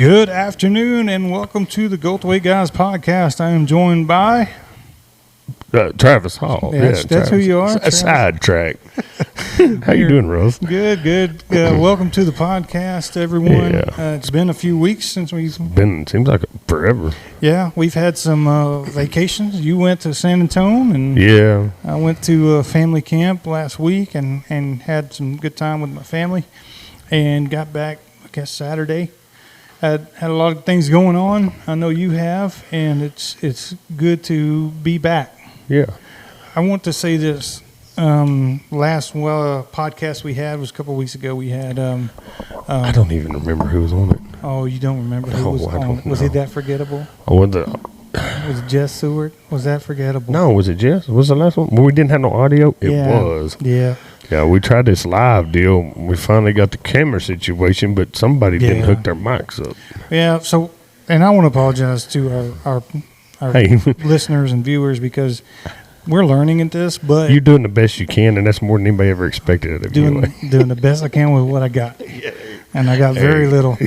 Good afternoon and welcome to the Goldthwaite Guys podcast. I am joined by Travis Hall. That's Travis. who you are. A sidetrack. How you doing, Rose? Good. Welcome to the podcast, everyone. Yeah. It's been a few weeks since Seems like forever. Yeah, we've had some vacations. You went to San Antonio, and Yeah. I went to a family camp last week and had some good time with my family, and got back, I guess, Saturday. Had a lot of things going on. I know you have, and it's good to be back. Yeah. I want to say this. Last podcast we had was a couple of weeks ago. We had. I don't even remember who was on it. Oh, you don't remember who was on? Was he that forgettable? Was it Jess Seward? Was that forgettable? No, was it Jess? Was the last one? Well, we didn't have no audio? It was. Yeah. Yeah, we tried this live deal. We finally got the camera situation, but somebody didn't hook their mics up. Yeah, so, and I want to apologize to our listeners and viewers because we're learning at this, but you're doing the best you can, and that's more than anybody ever expected of you. Doing the best I can with what I got, and I got very little.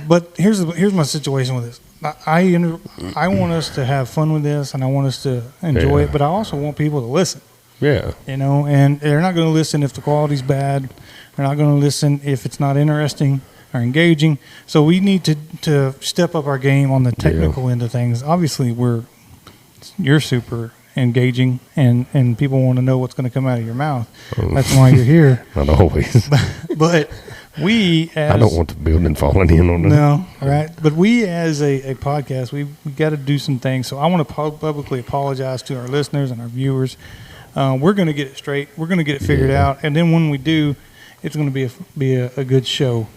But here's my situation with this. I want us to have fun with this, and I want us to enjoy it, but I also want people to listen. Yeah. And they're not going to listen if the quality's bad. They're not going to listen if it's not interesting or engaging. So we need to step up our game on the technical end of things. Obviously, you're super engaging, and people want to know what's going to come out of your mouth. That's why you're here. Not always. But we as... I don't want the building falling in on that. No, right? But we as a podcast, we got to do some things. So I want to publicly apologize to our listeners and our viewers. We're going to get it straight. We're going to get it figured out. And then when we do, it's going to be a good show.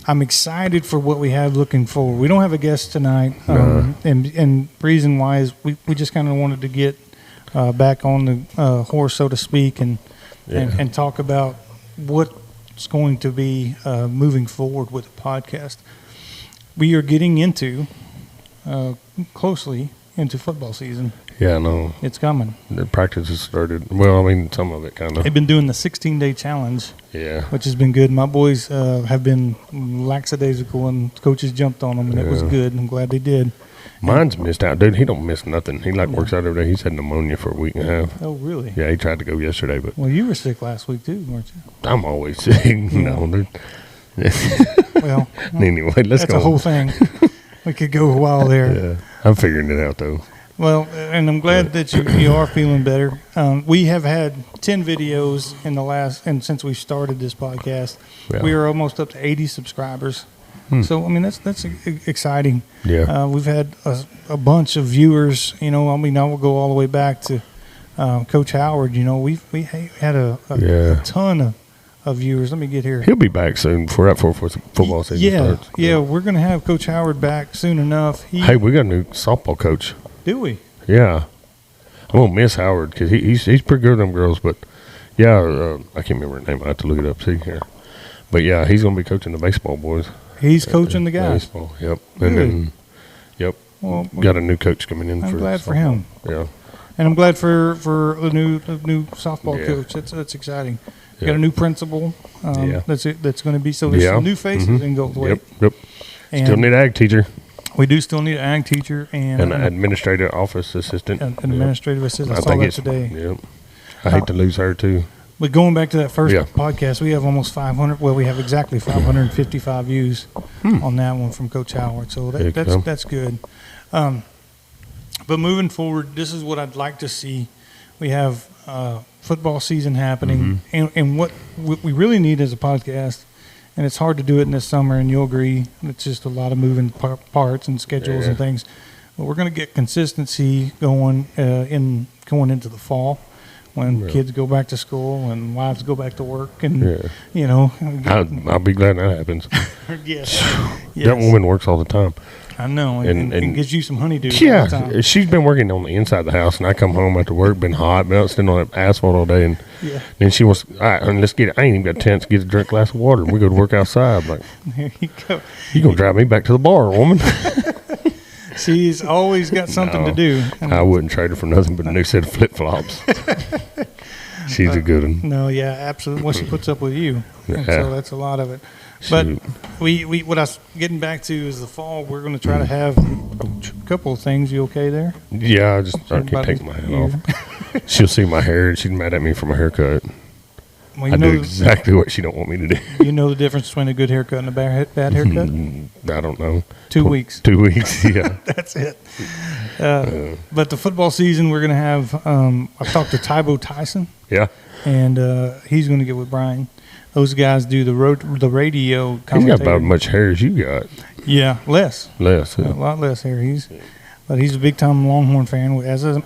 I'm excited for what we have looking forward. We don't have a guest tonight. And reason why is we just kind of wanted to get back on the horse, so to speak, and talk about what's going to be moving forward with the podcast. We are getting closely into football season. Yeah, I know. It's coming. The practice has started. Well, I mean, some of it kind of. They've been doing the 16-day challenge. Yeah. Which has been good. My boys have been lackadaisical, and coaches jumped on them, and it was good. I'm glad they did. Mine's missed out. Dude, he don't miss nothing. He works out every day. He's had pneumonia for a week and a half. Oh, really? Yeah, he tried to go yesterday, but. Well, you were sick last week, too, weren't you? I'm always sick. No, dude. Well, anyway, let's go. That's a whole thing. We could go a while there. Yeah. I'm figuring it out, though. Well, and I'm glad that you are feeling better. We have had 10 videos and since we started this podcast, we are almost up to 80 subscribers. So, I mean, that's exciting. Yeah. We've had a bunch of viewers, I will go all the way back to Coach Howard. We had a ton of viewers. Let me get here. He'll be back soon before football season starts. Yeah, we're going to have Coach Howard back soon enough. Hey, we got a new softball coach. Do we? Yeah. I'm going to miss Howard because he's pretty good with them girls. But, yeah, I can't remember her name. I have to look it up, see here. But, yeah, he's going to be coaching the baseball boys. He's coaching the guys? Baseball, yep. And then, well, got a new coach coming in. I'm glad for him. Yeah. And I'm glad for a new softball coach. That's exciting. Got a new principal. That's going to be so. There's some new faces in Goldthwaite. Yep. Still need an ag teacher. We do still need an ag teacher and an administrative office assistant. An administrative assistant. I saw that today. Yep. I hate to lose her too. But going back to that first podcast, we have almost 500. Well, we have exactly 555 views on that one from Coach Howard. So that's good. But moving forward, this is what I'd like to see. We have football season happening, and what we really need as a podcast, and it's hard to do it in this summer, and you'll agree, it's just a lot of moving parts and schedules and things. But we're going to get consistency going into the fall when kids go back to school and wives go back to work, and I'll be glad that happens. Yes. That woman works all the time. I know, and gives you some honeydew. Yeah, all the time. She's been working on the inside of the house, and I come home after work, been hot, been out sitting on that asphalt all day, and then she wants, all right, honey, let's get it. I ain't even got a chance to get a drink glass of water. We go to work outside. I'm like, there you go. You gonna drive me back to the bar, woman? She's always got something to do. I wouldn't trade her for nothing but a new set of flip flops. She's a good one. No, yeah, absolutely. Well, she puts up with you, and so that's a lot of it. But what I was getting back to is the fall. We're going to try to have a couple of things. You okay there? Yeah, I can't take my hat off. She'll see my hair and she's mad at me for my haircut. Well, I do exactly what she don't want me to do. You know the difference between a good haircut and a bad haircut? I don't know. 2 weeks. 2 weeks, yeah. That's it. But the football season, we're going to have I've talked to Tybo Tyson. Yeah. And he's going to get with Brian. Those guys do the radio commentating. He's got about as much hair as you got. Yeah, less. Yeah. A lot less hair. But he's a big-time Longhorn fan, as am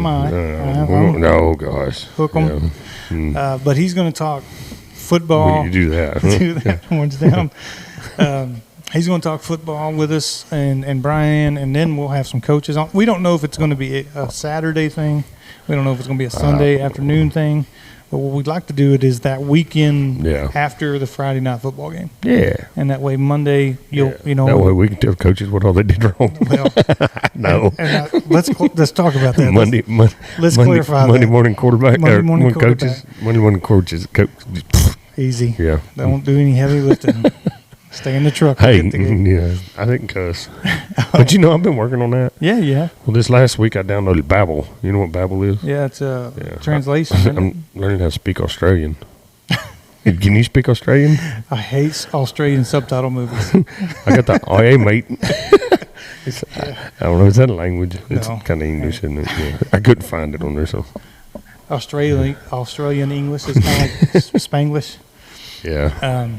I. No, gosh. Hook 'em. Yeah. But he's going to talk football. You do that. Do that. Horns down. He's going to talk football with us and Brian, and then we'll have some coaches on. We don't know if it's going to be a Saturday thing. We don't know if it's going to be a Sunday afternoon thing. But what we'd like to do is that weekend after the Friday night football game. Yeah. And that way Monday, That way we can tell coaches what all they did wrong. Well, no. Let's talk about that. Let's clarify Monday that. morning quarterback. Monday morning quarterback. Monday morning coaches. Easy. Yeah. Don't do any heavy lifting. Stay in the truck. Hey, yeah, I didn't cuss. But I've been working on that. Yeah. Well, this last week I downloaded Babbel. You know what Babbel is? Yeah, it's a translation. I'm learning how to speak Australian. Can you speak Australian? I hate Australian subtitle movies. I got the "oh mate." I don't know. Is that a language? It's kind of English, isn't it? Yeah. I couldn't find it on there, so. Australian English is kind of like Spanglish. Yeah.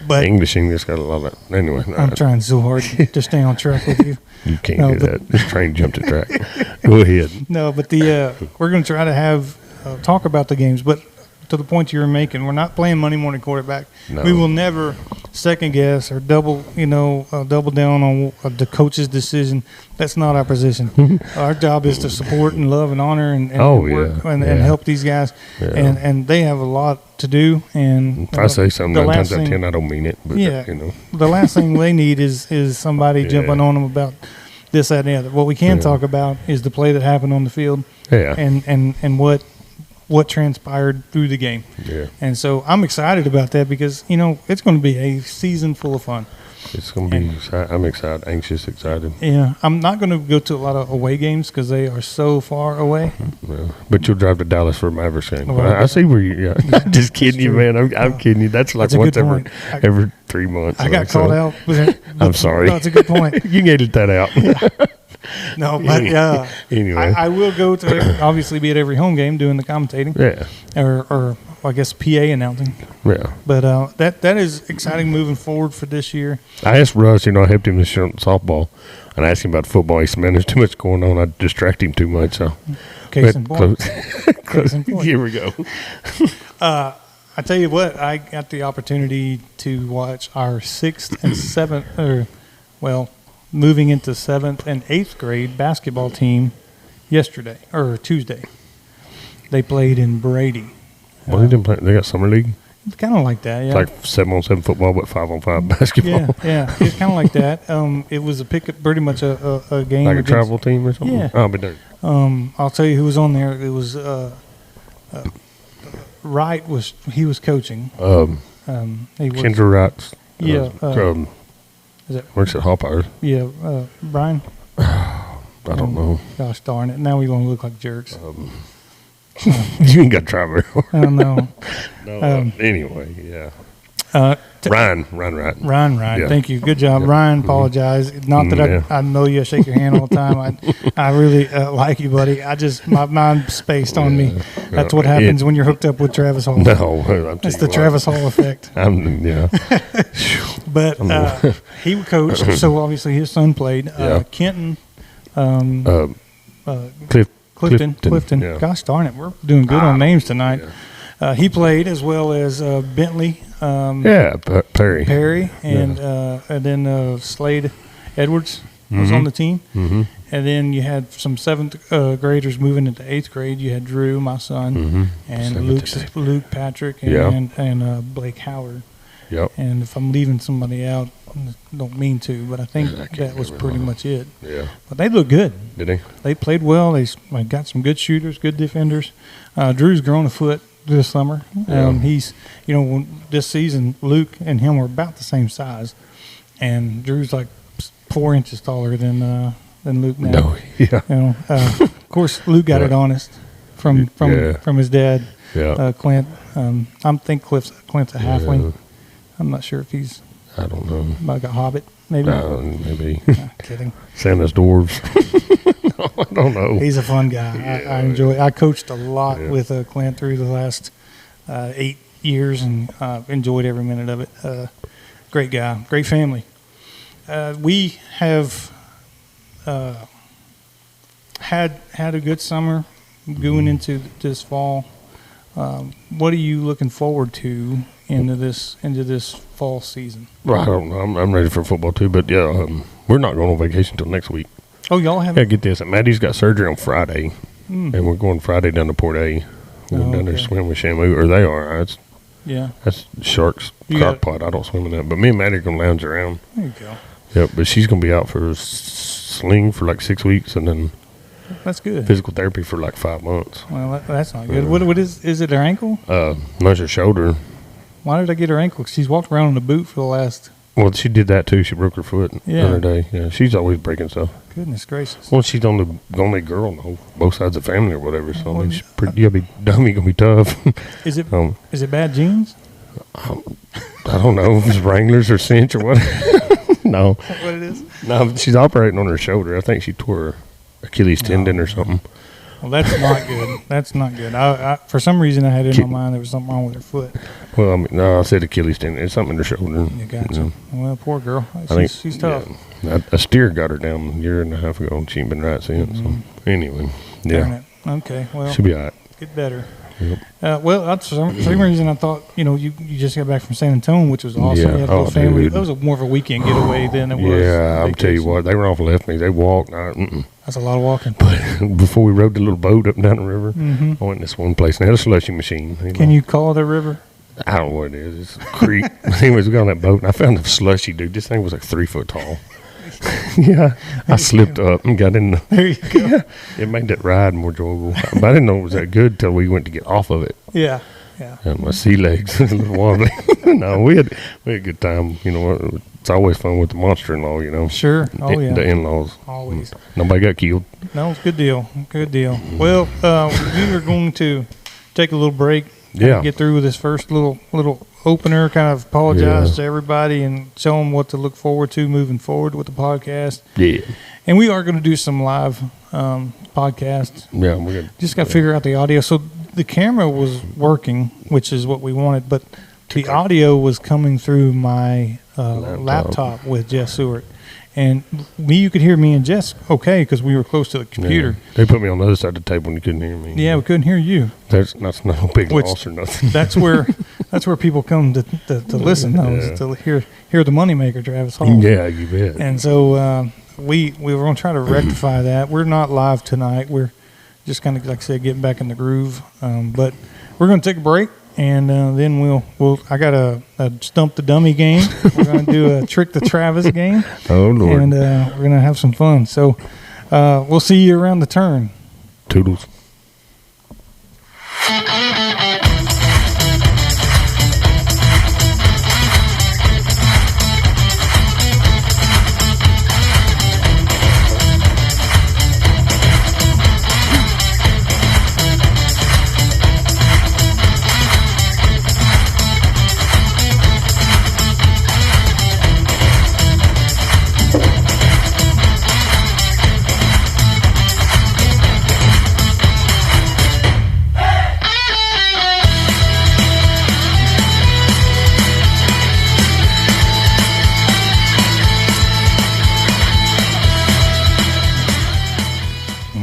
But English got a lot of that. Anyway. I'm trying so hard to stay on track with you. You can't do that. This train jumped the track. Go ahead. No, but we're going to try to have talk about the games, but to the point you were making, we're not playing Monday morning quarterback. No. We will never second guess or double down on the coach's decision. That's not our position. Our job is to support and love and honor and work and help these guys. Yeah. And they have a lot to do. And if I say something 9 times out of 10, I don't mean it. But the last thing they need is somebody jumping on them about this, that, and the other. What we can talk about is the play that happened on the field. Yeah. And what transpired through the game. Yeah. And so I'm excited about that because, it's going to be a season full of fun. It's going to be I'm excited, anxious, excited. Yeah. I'm not going to go to a lot of away games because they are so far away. Yeah. But you'll drive to Dallas for a Mavericks game. Well, I see where you I'm just kidding you, man. I'm kidding you. That's like once every 3 months. I got called out. I'm sorry. No, it's a good point. You can edit that out. Yeah. No, but anyway, I will go to obviously be at every home game doing the commentating. Yeah. Or I guess PA announcing. Yeah. But that is exciting moving forward for this year. I asked Russ, I helped him this year on softball, and I asked him about football. He said, "Man, there's too much going on. I distract him too much." So, case in point. Here we go. I tell you what, I got the opportunity to watch our 6th and 7th, moving into 7th and 8th grade basketball team Tuesday. They played in Brady. Well, they didn't play. They got summer league. It's kind of like that, yeah. It's like 7-on-7 football, but 5-on-5 basketball. Yeah. It's kind of like that. It was pretty much a game. Like a travel team or something. Yeah. Oh, but I'll tell you who was on there. It was Wright he was coaching. Kendra Wright. Yeah. Works at Hawpire. Yeah, Brian? I don't know. Gosh darn it. Now we're going to look like jerks. You ain't got to try very hard. I don't know. No, anyway, yeah. Ryan Wright. Ryan Wright. Yeah. Thank you. Good job. Yeah. Ryan, apologize. Not that I know you shake your hand all the time. I really like you, buddy. My mind's spaced on me. That's what happens when you're hooked up with Travis Hall. No. That's the Travis Hall effect. But he coached, so obviously his son played. Kenton. Clifton. Yeah. Gosh darn it. We're doing good on names tonight. Yeah. He played as well as Bentley. Perry. And then Slade Edwards was on the team. Mm-hmm. And then you had some 7th graders moving into 8th grade. You had Drew, my son, and Luke Patrick, and Blake Howard. Yep. And if I'm leaving somebody out, don't mean to, but I think that was pretty much it. Yeah. But they looked good. Did they? They played well. They got some good shooters, good defenders. Drew's grown a foot this summer. He's, this season, Luke and him were about the same size, and Drew's like 4 inches taller than Luke now. No, yeah. Of course, Luke got it honest from his dad, Clint. I think Clint's a halfling. Yeah. I'm not sure if he's. I don't know. Like a hobbit, maybe. Maybe. Kidding. Santa's dwarves. I don't know. He's a fun guy. I enjoy. I coached a lot with Clint through the last 8 years, and enjoyed every minute of it. Great guy, great family. We have had a good summer going into this fall. What are you looking forward to into this fall season? Well, I don't know. I'm ready for football too, but we're not going on vacation until next week. Oh, y'all have? Yeah, get this. Maddie's got surgery on Friday, and we're going Friday down to Port A. We're going down there to swim with Shamu, or they are. That's Shark's crock pot. I don't swim in that, but me and Maddie are going to lounge around. There you go. Yep, but she's going to be out for a sling for like 6 weeks, and then that's good. Physical therapy for like 5 months. Well, that's not good. What is it? Her ankle? No, it's her shoulder. Why did I get her ankle? She's walked around in a boot for the last. Well, she did that too. She broke her foot the other day. Yeah, she's always breaking stuff. Goodness gracious. Well, she's the only girl in both sides of the family or whatever. So I mean, you gotta be dumb. You gonna be tough. Is it bad genes? I don't know if it's Wranglers or Cinch or what. No. Is that what it is? No, she's operating on her shoulder. I think she tore her Achilles tendon or something. Well, that's not good. That's not good. I for some reason I had it in my mind there was something wrong with her foot. Well, I mean, no, I said Achilles tendon. It's something in her shoulder. You gotcha. Well, poor girl. She's tough. Yeah, a steer got her down a year and a half ago, and she ain't been right since. So anyway, Darn it. Okay, well, she'll be all right. Get better. Yep. Well, that's for some reason I thought you just got back from San Antonio, which was awesome. Yeah. You had a little family. That was more of a weekend getaway than it was. Yeah, I'll tell you what, they were off and left me. They walked. That's a lot of walking. But before we rode the little boat up and down the river, I went to this one place and they had a slushy machine. Can you call it a river? I don't know what it is. It's a creek. Anyways, we got on that boat and I found a slushy, dude. This thing was like 3 foot tall. Yeah, I slipped up and got in. There you go. Yeah, it made that ride more enjoyable. But I didn't know it was that good till we went to get off of it. Yeah. And my sea legs a little wobbly. No, we had a good time. It's always fun with the monster-in-law. Sure. Oh yeah. The in-laws. Always. Nobody got killed. No, it's a good deal. Good deal. Well, we are going to take a little break. Get through with this first little opener, kind of apologize to everybody and show them what to look forward to moving forward with the podcast. Yeah. And we are going to do some live podcasts. Yeah, we're just got to figure out the audio. So the camera was working, which is what we wanted, but the audio was coming through my laptop with Jess Seward. And you could hear me and Jess okay because we were close to the computer. Yeah. They put me on the other side of the table when you couldn't hear me. Yeah, we couldn't hear you. That's not a big loss or nothing. That's where people come to listen, though, is to hear the moneymaker, Travis Hall. Yeah, you bet. And so we were going to try to rectify that. We're not live tonight. We're just kind of, like I said, getting back in the groove. But we're going to take a break. And then we'll. I got a stump the dummy game. We're going to do a trick the Travis game. Oh Lord! And we're going to have some fun. So we'll see you around the turn. Toodles.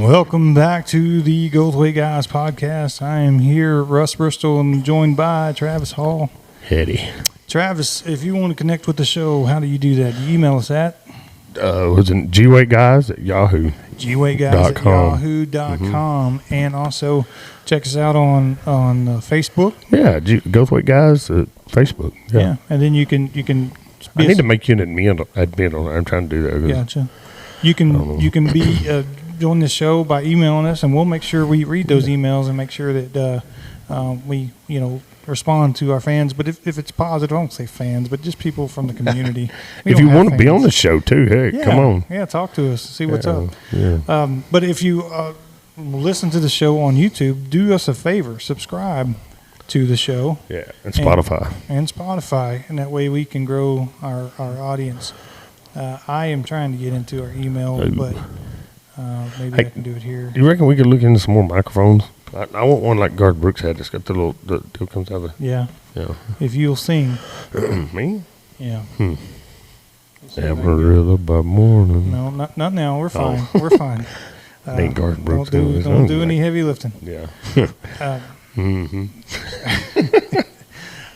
Welcome back to the Goldthwaite Guys podcast. I am here, Russ Bristol, and joined by Travis Hall. Hetty. Travis, if you want to connect with the show, how do you do that? You email us at? Was it GWaiteGuys at Yahoo? GWaiteGuys at Yahoo.com. And also check us out on Facebook. Yeah, Goldthwaite Guys at Facebook. Yeah, and then you can. I need to make you an admin on it. I'm trying to do that. Gotcha. You can be join the show by emailing us, and we'll make sure we read those emails and make sure that we respond to our fans. But if it's positive, I don't say fans, but just people from the community. If you want to be on the show too, hey, come on. Yeah, talk to us. See what's up. Yeah. But if you listen to the show on YouTube, do us a favor, subscribe to the show. Yeah, and Spotify. And that way we can grow our audience. I am trying to get into our email, but maybe I can do it here. You reckon we could look into some more microphones? I want one like Garth Brooks had. It's got the little deal comes out of the... Yeah. If you'll sing. Me? Yeah. Amarillo by morning. No, not now. We're fine. We're fine. Ain't Garth Brooks. Don't do any heavy lifting. Yeah.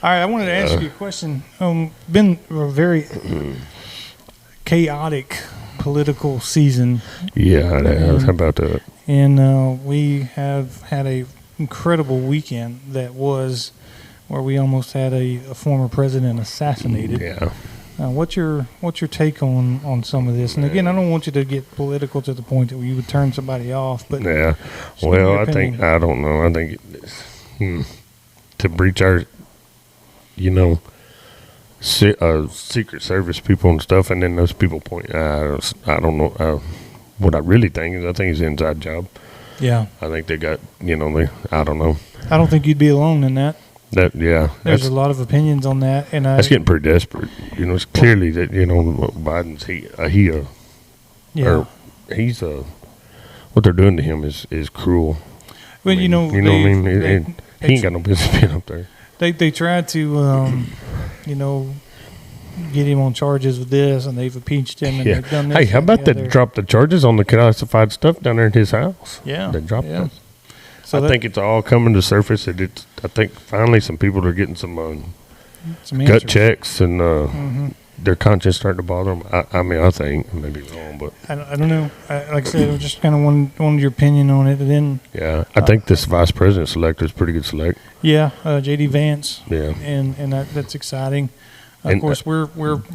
All right, I wanted to ask you a question. Been a very chaotic political season. Yeah, it has. How about that? And we have had a incredible weekend that was where we almost had a former president assassinated. Yeah. What's your take on some of this? And again, I don't want you to get political to the point that you would turn somebody off. But yeah, well, I don't know. I think to breach our, Secret Service people and stuff, and then those people point. I don't know. What I really think is, I think it's an inside job. Yeah. I think they got, I don't know. I don't think you'd be alone in that. There's a lot of opinions on that, and that's getting pretty desperate. It's clearly that Biden's what they're doing to him is cruel. Well, what I mean. He ain't got no business being up there. They tried to, get him on charges with this, and they've impeached him, and they've done this. Hey, how about they dropped the charges on the classified stuff down there at his house? Yeah, they dropped them. So I think it's all coming to surface. I think finally some people are getting some gut checks, and their conscience starting to bother them. I think I may be wrong, but I don't know. Like I said, I just kind of wanted your opinion on it. And then I think this vice president select is pretty good select. Yeah, J.D. Vance. Yeah, and that's exciting. Of course, we're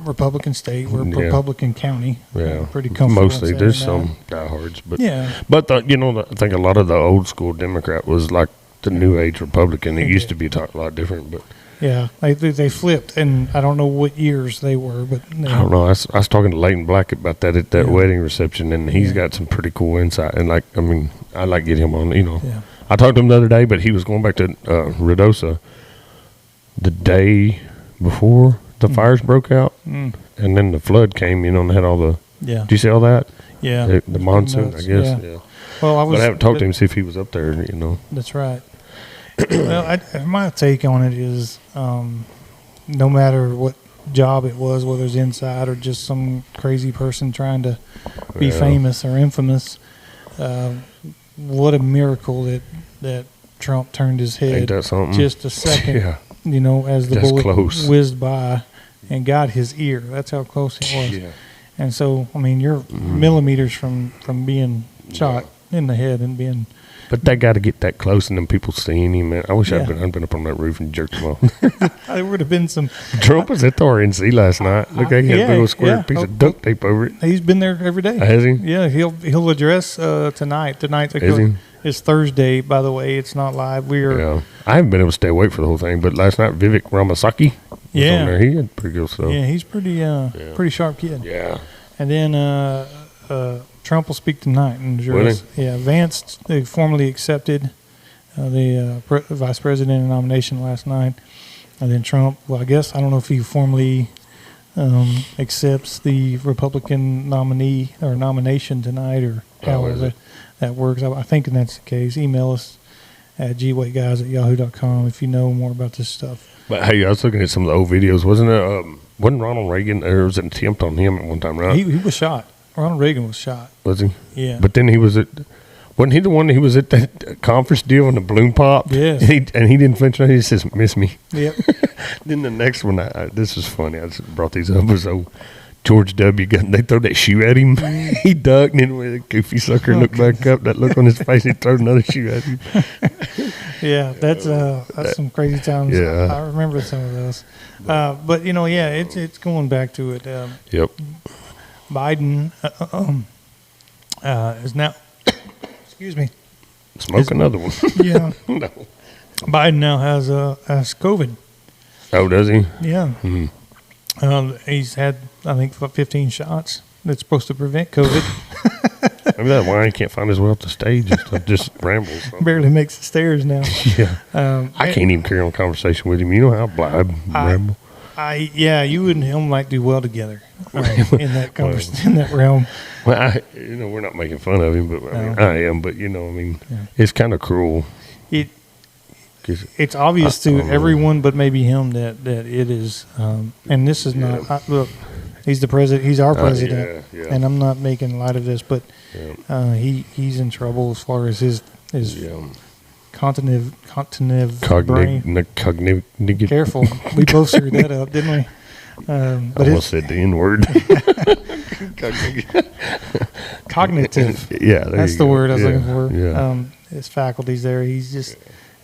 Republican state. We're Republican county. Yeah, pretty comfortable. Mostly, there's some diehards, but yeah. But I think a lot of the old school Democrat was like the new age Republican. It used to be a lot different, but yeah, they flipped, and I don't know what years they were, but I don't know. I was talking to Leighton Black about that at that wedding reception, and he's got some pretty cool insight. And I like getting him on. Yeah. I talked to him the other day, but he was going back to Rudosa the day before the fires broke out, and then the flood came, and had all the. Yeah. Did you see all that? Yeah. The monsoon, I guess. Yeah. Well, but I haven't talked to him to see if he was up there. That's right. Well, my take on it is, no matter what job it was, whether it's inside or just some crazy person trying to be famous or infamous, what a miracle that Trump turned his head just a second. As the bullet whizzed by and got his ear. That's how close it was. Yeah. And so, you're millimeters from being shot in the head and being. But they got to get that close, and then people seeing him. Man, I wish I'd been up on that roof and jerked him off. There would have been some. Trump was at the RNC last night. Look, he had a big old square piece of duct tape over it. He's been there every day. Has he? Yeah, he'll address tonight. It's Thursday, by the way. It's not live. I haven't been able to stay awake for the whole thing, but last night Vivek Ramaswamy was on there. He had pretty good stuff. Yeah, he's pretty sharp kid. Yeah. And then Trump will speak tonight in Jersey. Yeah, Vance formally accepted the vice president nomination last night, and then Trump. Well, I guess I don't know if he formally accepts the Republican nominee or nomination tonight, or how that works. I think that's the case. Email us at gwaiteguys@yahoo.com if you know more about this stuff. But hey, I was looking at some of the old videos. Wasn't Ronald Reagan? There was an attempt on him at one time, right? He was shot. Ronald Reagan was shot. Was he? Yeah. But then wasn't he the one that he was at that conference deal and the balloon popped? Yes. And he didn't flinch. He just says, "Miss me." Yep. Then the next one, this is funny. I just brought these up. Was George W. They throw that shoe at him. He ducked, and then when the goofy sucker looked back up, that look on his face, he threw another shoe at him. Yeah, that's some crazy times. Yeah. I remember some of those. But it's going back to it. Yep. Biden is now. Excuse me. Smoke another one. Yeah. No. Biden now has COVID. Oh, does he? Yeah. He's had, I think, 15 shots that's supposed to prevent COVID. Maybe that's why he can't find his way off the stage. Just rambles. Barely makes the stairs now. Yeah. I can't even carry on a conversation with him. You know how I ramble. You and him might do well together in that in that realm. Well, we're not making fun of him, but I am. But it's kind of cruel. It's obvious to everyone, but maybe him that it is. And this is not. Look, he's the president. He's our president, and I'm not making light of this, but he's in trouble as far as his cognitive brain. Careful, we both screwed that up, didn't we? I almost said the N-word. Cognitive. Yeah, that's the word I was looking for. Yeah. His faculties there. He's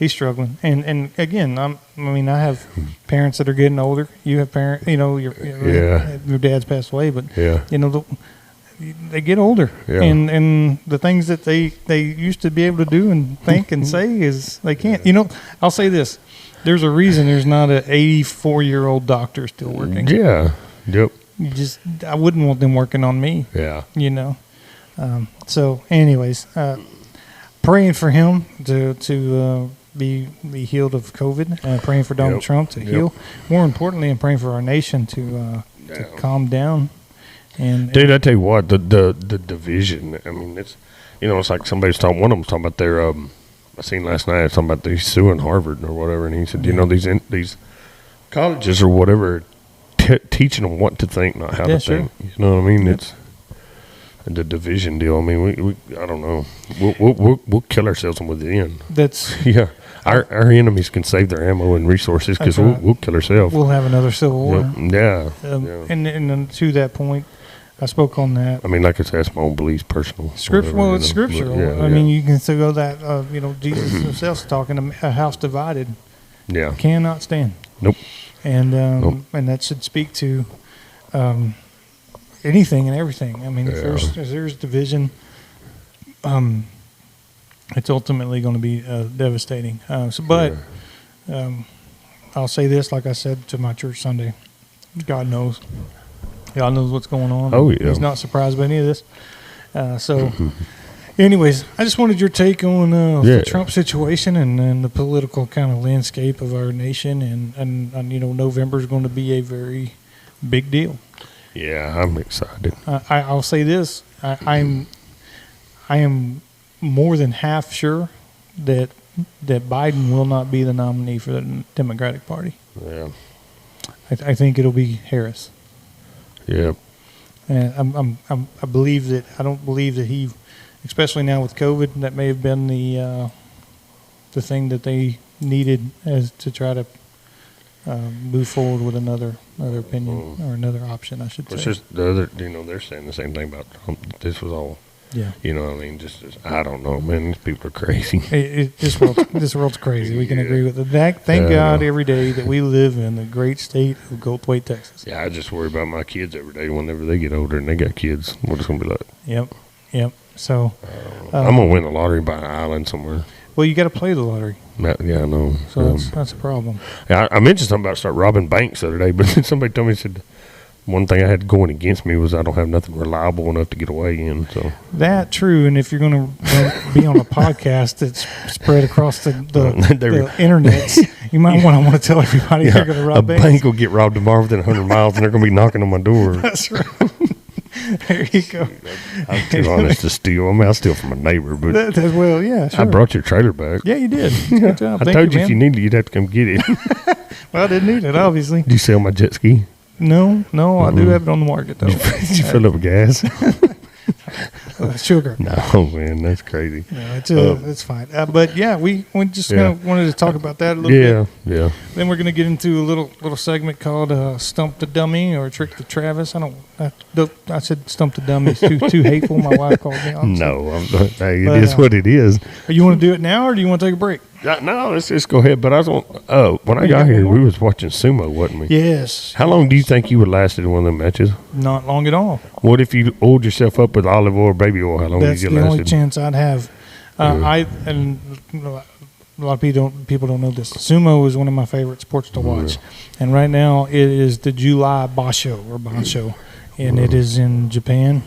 struggling. And again, I have parents that are getting older. You have parents. Your dad's passed away, but they get older, and the things that they used to be able to do and think and say is they can't. I'll say this: there's a reason there's not an 84-year-old doctor still working. Yeah. Yep. I wouldn't want them working on me. Yeah. So, anyways, praying for him to be healed of COVID. Praying for Donald Trump to heal. More importantly, I'm praying for our nation to calm down. Dude, I tell you what, the division. I mean, it's it's like somebody's talking. One of them's talking about their. I seen last night talking about they're suing Harvard or whatever, and he said, these colleges or whatever, teaching them what to think, not how to think. You know what I mean? Yep. It's the division deal. I mean, we I don't know. We'll kill ourselves from within. That's Our enemies can save their ammo and resources because we'll kill ourselves. We'll have another civil war. Yeah. And to that point, I spoke on that. I mean, like I said, that's my own beliefs, personal. Scriptural. It's scriptural. I mean, you can still go that. Jesus himself talking a house divided. Yeah. Cannot stand. Nope. And and that should speak to anything and everything. I mean, if there's division, it's ultimately going to be devastating. I'll say this, like I said to my church Sunday, God knows what's going on. Oh, yeah. He's not surprised by any of this. Anyways, I just wanted your take on the Trump situation and the political kind of landscape of our nation. And November is going to be a very big deal. Yeah, I'm excited. I'll say this. I am more than half sure that Biden will not be the nominee for the Democratic Party. Yeah. I think it'll be Harris. Yeah. And I believe that. I don't believe that he, especially now with COVID, that may have been the thing that they needed as to try to move forward with another opinion or another option, I should say. It's just the other, they're saying the same thing about Trump. This was all, I mean, just I don't know, man. These people are crazy. This world's crazy. We can agree with it. Thank God every day that we live in the great state of Goldthwaite, Texas. Yeah, I just worry about my kids every day whenever they get older and they got kids. What it's going to be like. Yep. So I'm going to win the lottery by an island somewhere. Well, you got to play the lottery. Yeah, I know. So that's a problem. Yeah, I mentioned something about start robbing banks the other day, but somebody told me, said one thing I had going against me was I don't have nothing reliable enough to get away in. So that true, and if you're going to be on a podcast that's spread across the internet, you might want to tell everybody you're going to rob banks. A bank will get robbed tomorrow within 100 miles, and they're going to be knocking on my door. That's right. There you go. I'm too honest to steal. I mean, I'll steal from a neighbor, but sure. I brought your trailer back. Yeah, you did. Good job. I told you if you needed it, you'd have to come get it. Well, I didn't need it, obviously. Did you sell my jet ski? No, I do have it on the market, though. Did you fill up with gas? Sugar. No, man, that's crazy. No, it's fine. But yeah, we just wanted to talk about that a little bit. Yeah. Then we're going to get into a little segment called Stump the Dummy or Trick the Travis. I said Stump the Dummy. It's too hateful. My wife called me. No, it is what it is. You want to do it now, or do you want to take a break? No, let's just go ahead. But I was when I got here, we was watching sumo, wasn't we? Yes. How long do you think you would last in one of them matches? Not long at all. What if you oiled yourself up with olive oil or baby oil? How long That's did you last? That's the only chance I'd have. a lot of people don't know this. Sumo is one of my favorite sports to watch, and right now it is the July Basho, and it is in Japan,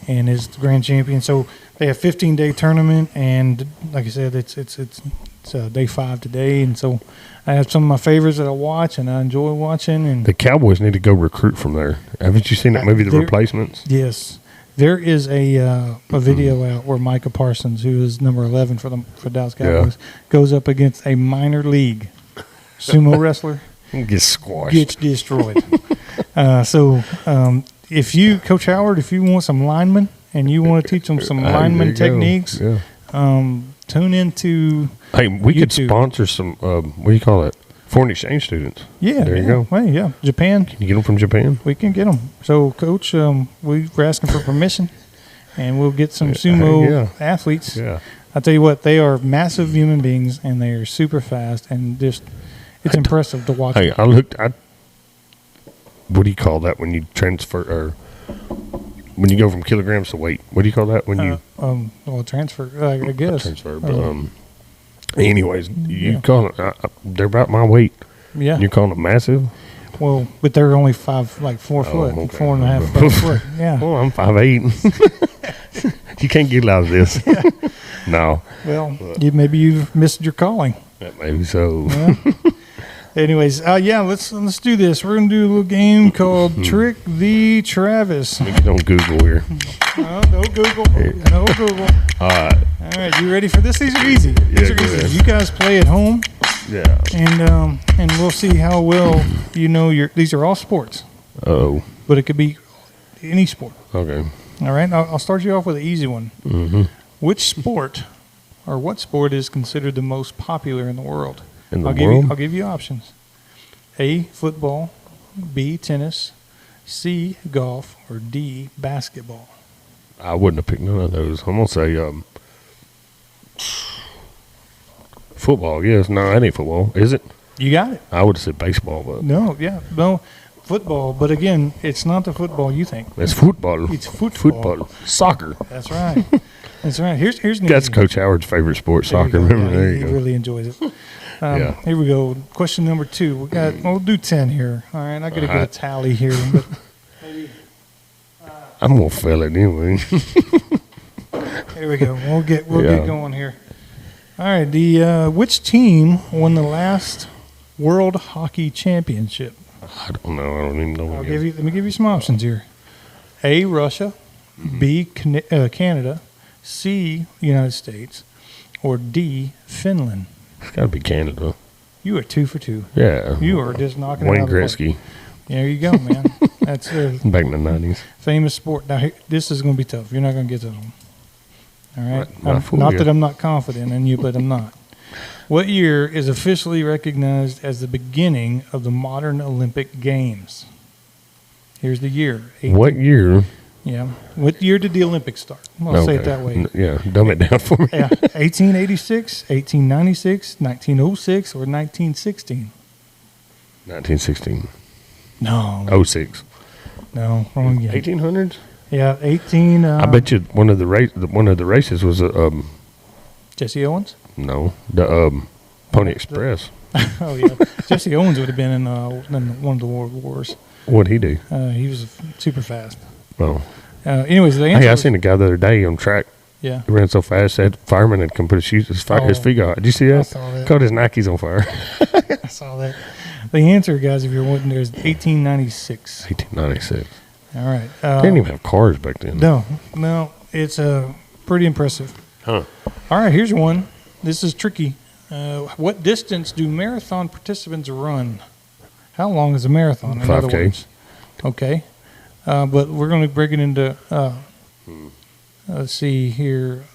and it's the grand champion. So they have 15-day tournament, and like I said, it's day 5 today, and so I have some of my favorites that I watch and I enjoy watching. And the Cowboys need to go recruit from there. Haven't you seen that movie, The Replacements? Yes. There is a video out where Micah Parsons, who is number 11 for Dallas Cowboys, goes up against a minor league sumo wrestler. Gets squashed. Gets destroyed. If you, Coach Howard, if you want some linemen and you want to teach them some lineman techniques, tune into Hey, we YouTube. Could sponsor some, what do you call it? Foreign exchange students. Yeah. There you go. Hey, Japan. Can you get them from Japan? We can get them. So, Coach, we're asking for permission, and we'll get some sumo athletes. Yeah. I'll tell you what, they are massive human beings, and they are super fast, and just it's impressive to watch. Hey, what do you call that when you transfer, or when you go from kilograms to weight? What do you call that when you? Transfer, I guess. Transfer, but anyways, you call it, they're about my weight. Yeah. You're calling them massive? Well, but they're only 4 foot, okay. 4.5 foot. Yeah. Well, I'm 5'8". You can't get out of this. No. Well, maybe you've missed your calling. Maybe so. Yeah. Anyways, let's do this. We're gonna do a little game called Trick the Travis. Don't Google here. No Google. No Google. All right. All right, you ready for this? These are easy. These are easy. You guys play at home. Yeah. And we'll see how well you know these are all sports. Oh. But it could be any sport. Okay. All right. I'll start you off with an easy one. Mm-hmm. Which sport, or what sport is considered the most popular in the world? I'll give you options. A, football. B, tennis. C, golf. Or D, basketball. I wouldn't have picked none of those. I'm going to say football. Yes. No, that ain't football. Is it? You got it. I would have said baseball. But No, football. But again, it's not the football you think. It's football. It's football. Soccer. That's right. That's right. Here's That's Coach Howard's favorite sport, soccer. Remember, there you go. He really enjoys it. Here we go. Question number 2. We'll do 10 here. All right. I got to get a tally here. But maybe, I'm gonna fail it anyway. Here we go. We'll get going here. All right. Which team won the last World Hockey Championship? I don't know. I don't even know. Let me give you some options here. A, Russia. B, Canada. C, United States. Or D, Finland. It's got to be Canada. You are 2 for 2. Yeah. You are just knocking Wayne it out Gretzky. There you go, man. That's back in the 90s. Famous sport. Now, this is going to be tough. You're not going to get this one. All right? Not that I'm not confident in you, but I'm not. What year is officially recognized as the beginning of the modern Olympic Games? Here's the year. What year? Yeah. What year did the Olympics start? I'll say it that way. Yeah. Dumb it down for me. Yeah. 1886, 1896, 1906, or 1916? 1916. No. 06. No. Wrong again. 1800s? Yeah. 18. I bet you one of the races was Jesse Owens? No. The Pony Express. Oh, yeah. Jesse Owens would have been in one of the World Wars. What'd he do? He was super fast. Oh. Anyways, the answer I seen a guy the other day on track. Yeah. He ran so fast that fireman had come put his feet out. Did you see that? I saw that. Caught his Nikes on fire. I saw that. The answer, guys, if you're wondering, there is 1896. 1896. All right. They didn't even have cars back then. No. It's pretty impressive. Huh. All right, here's one. This is tricky. What distance do marathon participants run? How long is a marathon? In 5K. other words? Okay. But we're going to break it into, let's see here,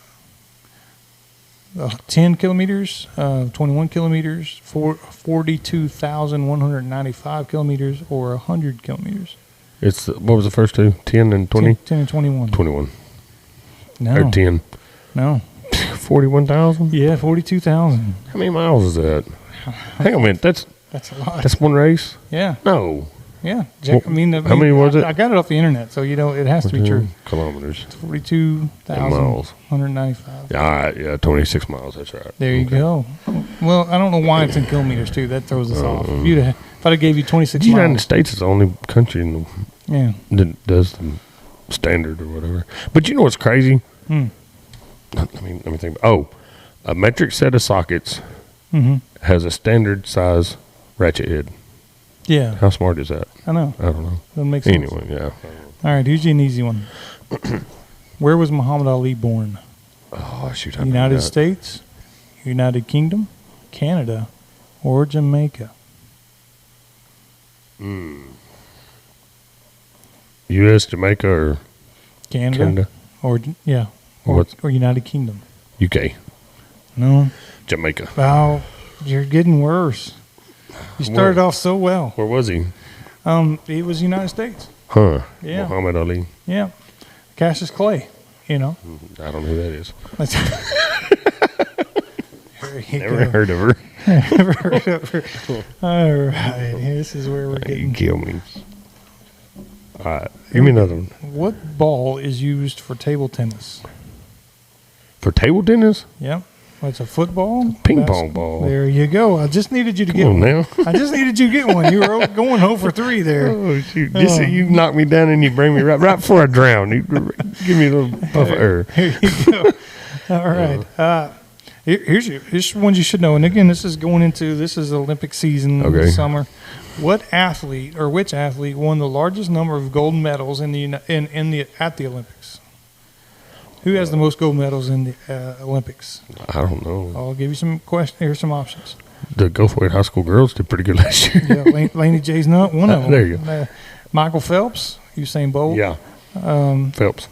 10 kilometers, 21 kilometers, 42,195 kilometers, or 100 kilometers. What was the first two? 10 and 20? 10 and 21. 21. No. Or 10. No. 41,000? Yeah, 42,000. How many miles is that? Hang on a minute. That's a lot. That's one race? Yeah. No. Yeah. Jack, how many was it? I got it off the internet, so it has to be true. Kilometers. 42,195. Yeah, 26 miles. That's right. There you go. Well, I don't know why it's in kilometers too. That throws us off. If I'd have gave you 26 the miles. United States is the only country that does the standard or whatever. But you know what's crazy? Let me think. Oh, a metric set of sockets has a standard size ratchet head. Yeah. How smart is that? I know. I don't know. Doesn't make sense. Anyway, yeah. All right, here's an easy one. Where was Muhammad Ali born? Oh, shoot. United States, United Kingdom, Canada, or Jamaica? U.S., Jamaica, or Canada? Or United Kingdom. UK. No. Jamaica. Wow, you're getting worse. You started off so well. Where was he? It was United States. Huh. Yeah. Muhammad Ali. Yeah. Cassius Clay, I don't know who that is. Never heard of her. Never heard of her. All right. This is where we're getting. You kill me. All right. Give me another one. What ball is used for table tennis? For table tennis? Yep. Well, it's a football? Ping pong ball. There you go. I just needed you to get one. Now. I just needed you to get one. You were going 0 for 3 there. Oh, shoot. You knock me down and you bring me right before I drown. You give me a little puff of air. Here you go. All right. Here's ones you should know. And again, this is Olympic season this summer. Which athlete won the largest number of gold medals at the Olympics? Who has the most gold medals in the Olympics? I don't know. I'll give you some questions. Here's some options. The Goldthwaite High School girls did pretty good last year. Yeah, Laney J's not one of them. There you go. Michael Phelps, Usain Bolt. Yeah. Phelps.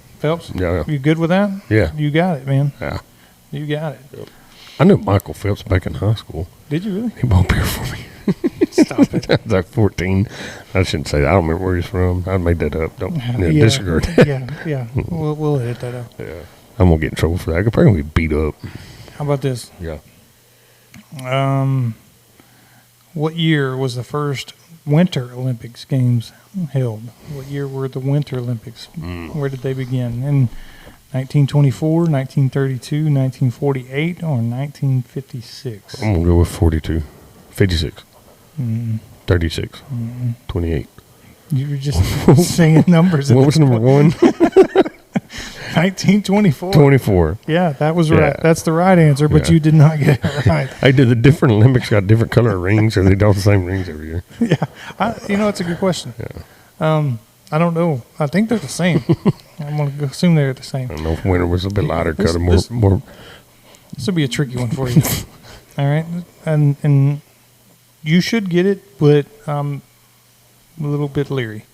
Yeah. You good with that? Yeah. You got it, man. Yeah. You got it. Yep. I knew Michael Phelps back in high school. Did you really? He bought beer for me. Stop it. I was like 14. I shouldn't say that. I don't remember where he's from. I made that up. Don't disregard that. Yeah. We'll edit that out. Yeah. I'm going to get in trouble for that. I could probably be beat up. How about this? Yeah. What year was the first Winter Olympics games held? What year were the Winter Olympics? Where did they begin? In 1924, 1932, 1948, or 1956? I'm going to go with 42. 56. 36. 28. You were just saying numbers. What was number 1? 1924. 24. Yeah, that was right. That's the right answer, but you did not get it right. Hey, did the different Olympics got different color rings, or they all the same rings every year? Yeah, it's a good question. Yeah. I don't know. I think they're the same. I'm going to assume they're the same. I don't know if winter was a bit lighter color, more. This will be a tricky one for you. All right, and you should get it, but I'm a little bit leery.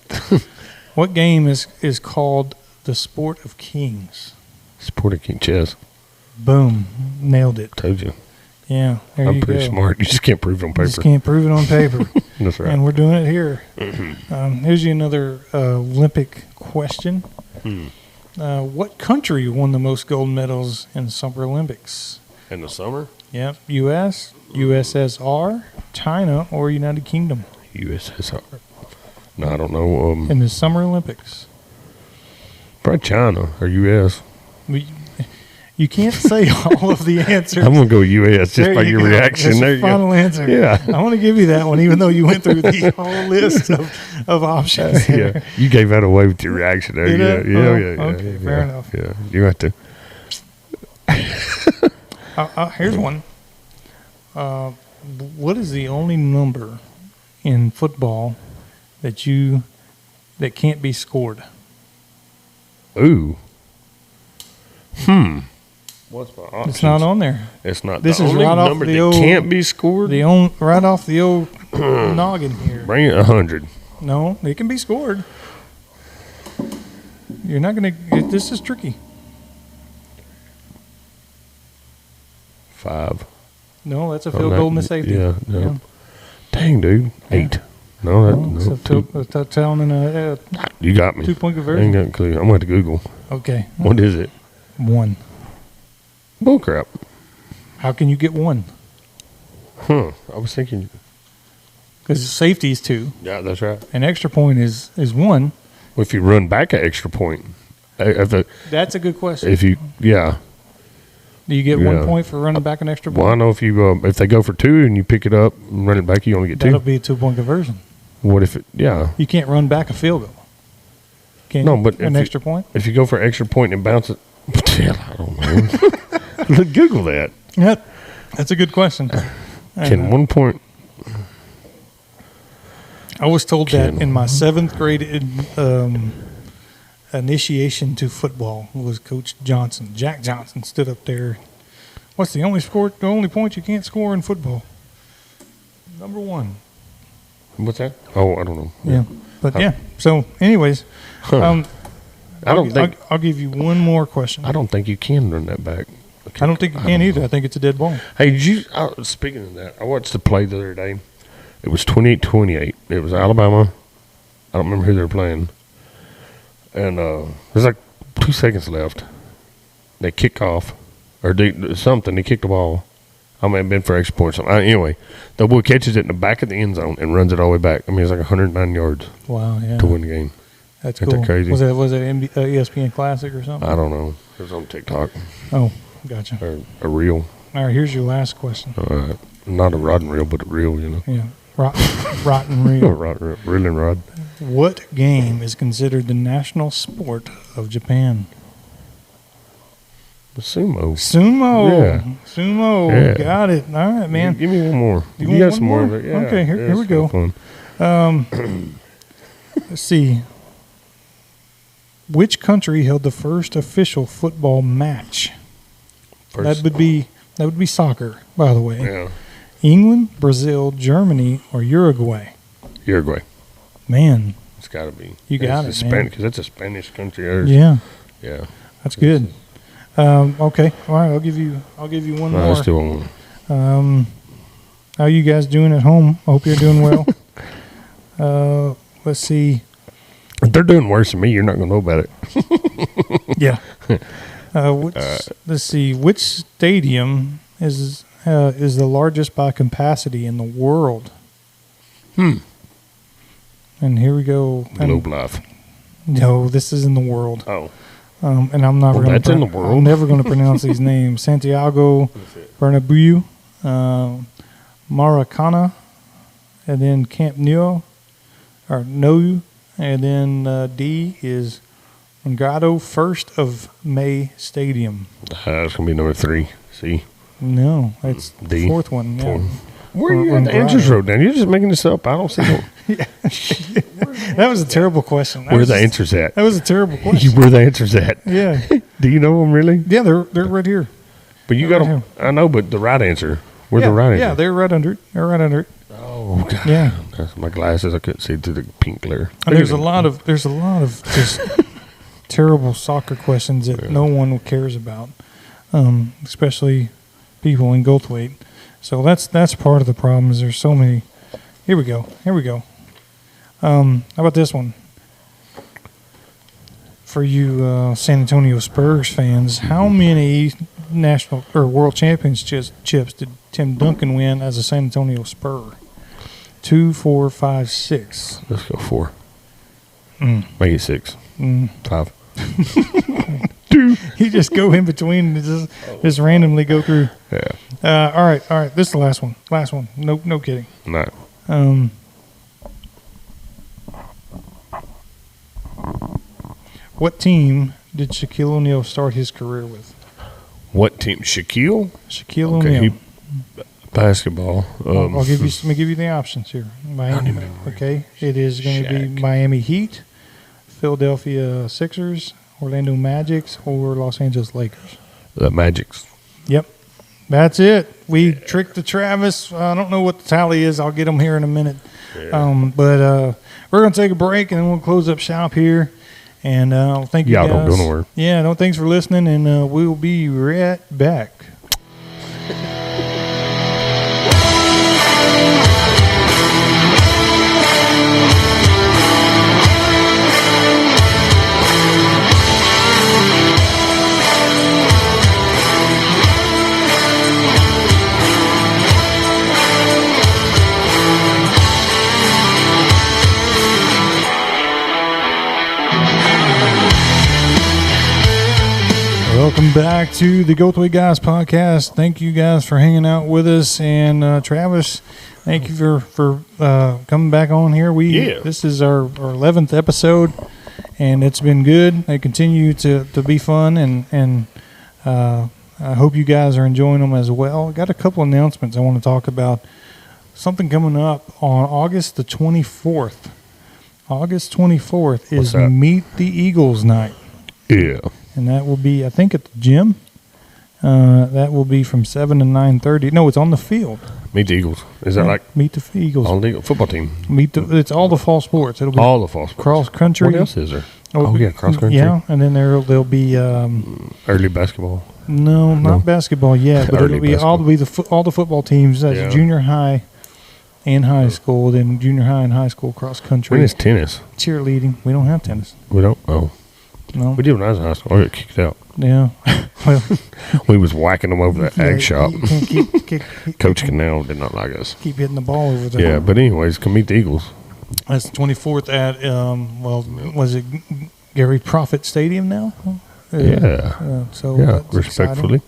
What game is called the Sport of Kings? Sport of King chess. Boom, nailed it. Told you. Yeah, I'm pretty smart. You just can't prove it on paper. Just can't prove it on paper. That's right. And we're doing it here. Here's you another Olympic question. What country won the most gold medals in Summer Olympics? In the summer? Yep. U.S., USSR, China, or United Kingdom? USSR. No, I don't know. In the Summer Olympics. Probably China or U.S. You can't say all of the answers. I'm going to go U.S. just by your reaction. That's your final answer. Yeah. I want to give you that one, even though you went through the whole list of options. Yeah. You gave that away with your reaction there. Yeah. Okay, fair enough. Yeah. You have to. Here's one. What is the only number in football that can't be scored? Ooh. What's my options? It's not on there. It's not. This the is only right number off the that old. Can't be scored. Right off the old noggin here. Bring it 100. No, it can be scored. You're not going to. This is tricky. 5. No, that's a field goal and a safety. Yeah. Dang, dude. 8. No, no. Touchdown and a. You got me. 2-point conversion. I ain't got a clue. I'm going to have to Google. Okay. What is it? 1. Bullcrap. How can you get 1? I was thinking. Because safety is 2. Yeah, that's right. And extra point is 1. Well, if you run back an extra point. That's a good question. Do you get 1 point for running back an extra point? Well, I know if they go for 2 and you pick it up and run it back, you only get 2. That'll be a 2-point conversion. What if you can't run back a field goal. But an extra point? If you go for an extra point and bounce it, I don't know. Google that. Yeah, that's a good question. Can 1 point? I was told that in my 7th grade initiation to football was Coach Johnson. Jack Johnson stood up there. What's the only point you can't score in football? Number 1. What's that? Oh, I don't know. Yeah. But so anyways, I don't think I'll give you one more question. I don't think you can run that back. I don't think you can either. I think it's a dead ball. Hey, speaking of that, I watched the play the other day. It was 28-28. It was Alabama. I don't remember who they were playing. And there's like 2 seconds left. They kick off. Or something. They kick the ball. I may have been for extra point or something. Anyway, the boy catches it in the back of the end zone and runs it all the way back. I mean, it's like 109 yards. Wow, yeah. To win the game. That's cool. That crazy? Was it ESPN Classic or something? I don't know. It was on TikTok. Oh, gotcha. Or a reel. All right, here's your last question. Not a rod and reel, but a reel, Yeah, rotten reel. Reel and rod. What game is considered the national sport of Japan? Sumo. Yeah. Sumo. Yeah. Got it. All right, man. Give me one more. You got some more? Yeah. Okay, here we go. Let's see. Which country held the first official football match? That would be soccer, by the way. Yeah. England, Brazil, Germany, or Uruguay? Uruguay. Man. It's got to be. You got it, man. Because it's a Spanish country. Yeah. Yeah. That's good. Okay. All right. I'll give you one more. Let's do one. How you guys doing at home? I hope you're doing well. Let's see. If they're doing worse than me, you're not going to know about it. Yeah. Let's see. Which stadium is the largest by capacity in the world? And here we go. Globe Life. No, this is in the world. Oh. And I'm not. That's in the world. I'm never going to pronounce these names. Santiago Bernabeu, Maracana, and then Camp Nou, and then D is Ngado First of May Stadium. That's going to be number 3. C. No, it's D. The 4th one. Yeah. Where are you at the answers wrote down? You're just making this up. I don't see no. Yeah. That was a terrible question. Where are the answers at? That was a terrible question. Where are the answers at? Yeah. Do you know them really? Yeah, they're right here. But you got them. I know, but the right answer. Where's the right answer? Yeah, they're right under it. They're right under it. Oh God. Yeah. That's my glasses. I couldn't see through the pink glare. And there's a lot of just terrible soccer questions that no one cares about, especially people in Goldthwaite. So that's part of the problem. Is there's so many. Here we go. How about this one? For you San Antonio Spurs fans, how many national or world championships did Tim Duncan win as a San Antonio Spur? 2, 4, 5, 6. Let's go 4. Make it 6. 5. 2. You just go in between and just randomly go through. Yeah. All right. This is the last one. No kidding. No. What team did Shaquille O'Neal start his career with? What team? Shaquille O'Neal. Basketball. Let me give you the options here. Miami. Okay. It is going to be Miami Heat, Philadelphia Sixers, Orlando Magics, or Los Angeles Lakers. The Magics. Yep. That's it. We tricked the Travis. I don't know what the tally is. I'll get them here in a minute. Yeah. But we're going to take a break, and then we'll close up shop here. And thank you guys. Don't go nowhere. Yeah, thanks for listening, and we'll be right back. Welcome back to the Goldthwaite Guys podcast. Thank you guys for hanging out with us. And Travis, thank you for coming back on here. This is our 11th episode, and it's been good. They continue to be fun, and I hope you guys are enjoying them as well. I got a couple announcements I want to talk about. Something coming up on August the 24th. August 24th is Meet the Eagles night. Yeah. And that will be, I think, at the gym. That will be from 7 to 9:30. No, it's on the field. Meet the Eagles. Is that like Meet the Eagles? All the football team. It's all the fall sports. It'll be all the fall sports. Cross country. What else is there? Cross country. Yeah, and then there'll be early basketball. No, not basketball yet, but it'll be all the football teams. That's junior high and high school. Then junior high and high school cross country. When is tennis? Cheerleading. We don't have tennis. We don't. Oh. No. We did when I was in high school. I got kicked out. Yeah. Well, we was whacking them over the ag shop. Coach Canal did not like us. Keep hitting the ball over there. Yeah, but anyways, come meet the Eagles. That's the 24th at, was it Gary Prophet Stadium now? Respectfully. Exciting.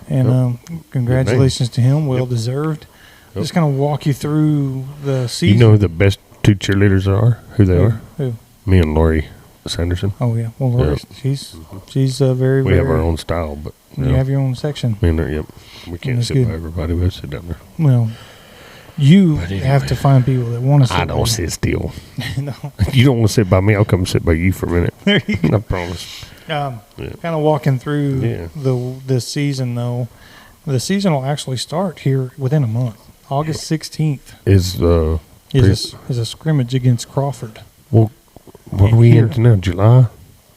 And congratulations to him. Well deserved. Just kind of walk you through the season. You know who the best two cheerleaders are? Who they are? Who? Me and Lori Sanderson. Oh yeah, well Lori, she's very. We have our own style, but you have your own section. We can't sit by everybody. We have to sit down there. Well, you have to find people that want to sit. I don't sit still. No, you don't want to sit by me. I'll come sit by you for a minute. There you go. I promise. Kind of walking through the season though. The season will actually start here within a month. August 16th is a scrimmage against Crawford. Well. What are we into now? July?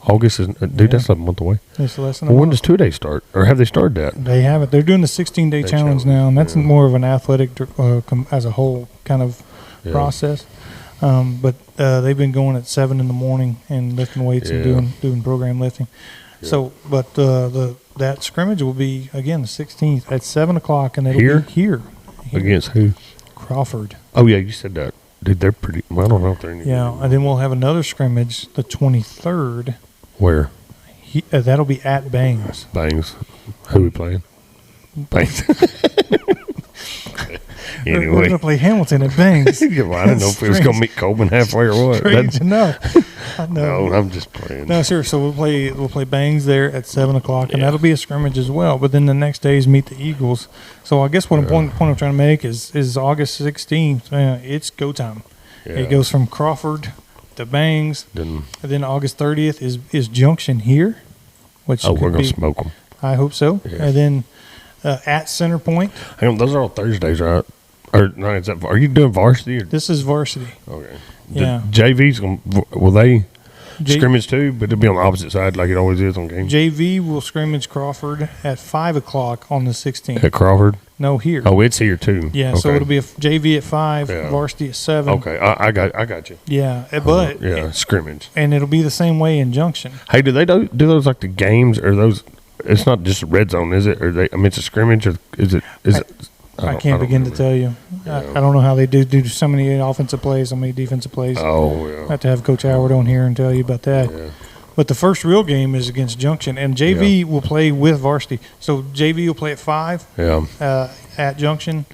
August is that's like a month away. It's less than a month. When does 2-day start? Or have they started that? They haven't. They're doing the 16-day challenge now, and that's more of an athletic as a whole kind of process. But they've been going at 7 in the morning and lifting weights and doing program lifting. Yeah. So, but that scrimmage will be again the 16th at 7 o'clock, and it'll be here. Against who? Crawford. Oh yeah, you said that. Dude, they're pretty. Well, I don't know if they're any good. And then we'll have another scrimmage the 23rd. Where? That'll be at Bangs. Bangs. Who we playing? Bangs. Anyway. We're going to play Hamilton at Bangs. I didn't know if we was going to meet Coleman halfway or what. Strange enough. No, I'm just playing. No, sure. So we'll play Bangs there at 7 o'clock, and that'll be a scrimmage as well. But then the next day is Meet the Eagles. So I guess what point I'm trying to make is August 16th. It's go time. Yeah. It goes from Crawford to Bangs. And then August 30th is Junction here, which we're going to smoke them. I hope so. Yeah. And then at Center Point. Hang on, those are all Thursdays, right? Or no, are you doing varsity? This is varsity. Okay. Yeah. JV's will they scrimmage too? But it'll be on the opposite side like it always is on games. JV will scrimmage Crawford at 5 o'clock on the 16th. At Crawford? No, here. Oh, it's here too. Yeah. Okay. So it'll be a JV at 5, varsity at 7. Okay, I got you. Yeah, but scrimmage, and it'll be the same way in Junction. Hey, do they do those like the games or those? It's not just a red zone, is it? Or it's a scrimmage, or is it? I can't begin to tell you. Yeah. I don't know how they do so many offensive plays, so many defensive plays. Oh, yeah. I have to have Coach Howard on here and tell you about that. Yeah. But the first real game is against Junction, and JV will play with varsity. So JV will play at 5 at Junction.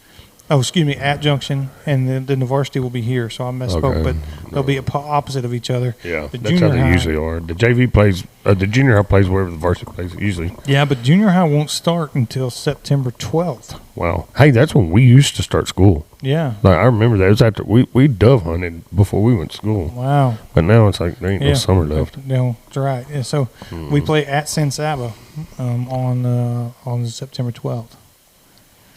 Oh, excuse me, at Junction, and then the varsity will be here. So I misspoke, but they'll be opposite of each other. Yeah, that's how they usually are. The JV plays, the junior high plays wherever the varsity plays usually. Yeah, but junior high won't start until September 12th. Wow. Hey, that's when we used to start school. Yeah. Like I remember that. It was after we dove hunted before we went to school. Wow. But now it's like there ain't no summer left. No, that's right. And so we play at San Saba on September 12th.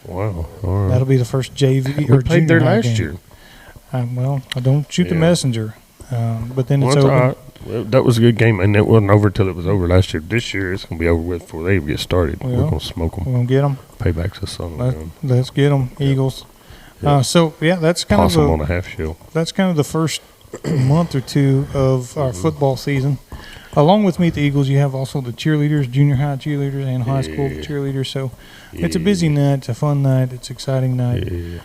Wow. All right. That'll be the first JV we played there last year. Well, I don't shoot the messenger. But then it's over. All right. Well, that was a good game, and it wasn't over till it was over last year. This year, it's going to be over with before they even get started. We're going to smoke them. We're going to get them. Payback's the song. Let's get them, Eagles. Yeah. That's kind Possum of on a half shell. That's kind of the first month or two of our football season. Along with Meet the Eagles, you have also the cheerleaders, junior high cheerleaders, and high school cheerleaders. So it's a busy night. It's a fun night. It's an exciting night.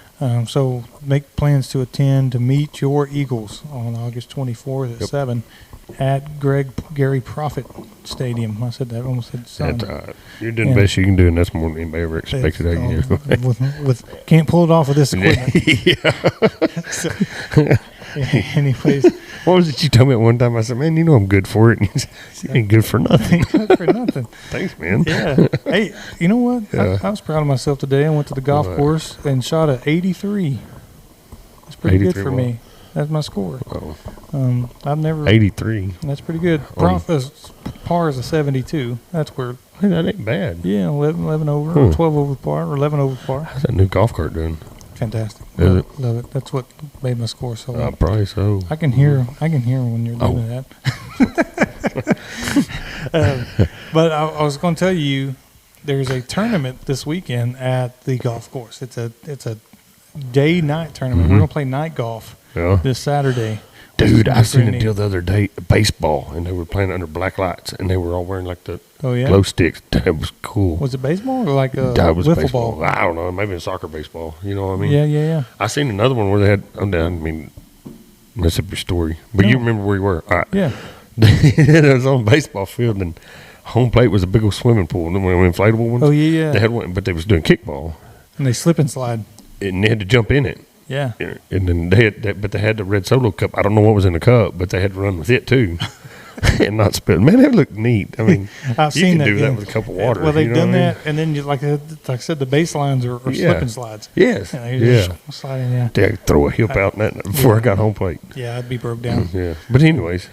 So make plans to attend to meet your Eagles on August 24th at 7 at Gary Prophet Stadium. I said that. I almost said son. You're doing the best you can do, and that's more than anybody ever expected out of you. Can't pull it off with this equipment. Anyways. What was it you told me at one time? I said, man, you know I'm good for it. And you said, you ain't good for nothing. Good for nothing. Thanks, man. Yeah. Hey, you know what? Yeah. I was proud of myself today. I went to the golf course and shot a 83. That's pretty good for me. That's my score. Oh. I've never 83. That's pretty good. Par is a 72. That's where. Hey, that ain't bad. Yeah, 11 over, or 12 over par, or 11 over par. How's that new golf cart doing? Fantastic. Love it. That's what made my score so well. Probably so. I can hear when you're doing that. But I was going to tell you, there's a tournament this weekend at the golf course. It's a day-night tournament. We're going to play night golf this Saturday. Dude, I seen a deal the other day, baseball, and they were playing under black lights, and they were all wearing like the glow sticks. That was cool. Was it baseball or like a wiffle baseball? Ball? I don't know. Maybe a soccer baseball. You know what I mean? Yeah. I seen another one where they had, mess up your story. But you remember where you were. All right. Yeah. It was on a baseball field, and home plate was a big old swimming pool. And one of the inflatable ones. Oh, yeah. They had one, but they was doing kickball. And they slip and slide. And they had to jump in it. Yeah. And then they had the red Solo cup. I don't know what was in the cup, but they had to run with it too. And not spill. Man, that looked neat. I mean, I've seen that. You can do that with a cup of water. Well, they've done that, and then like I said, the baselines are slip and slides. Yes. Sliding, yeah. They throw a hip out in that before I got home plate. Yeah, I'd be broke down. Yeah. But anyways,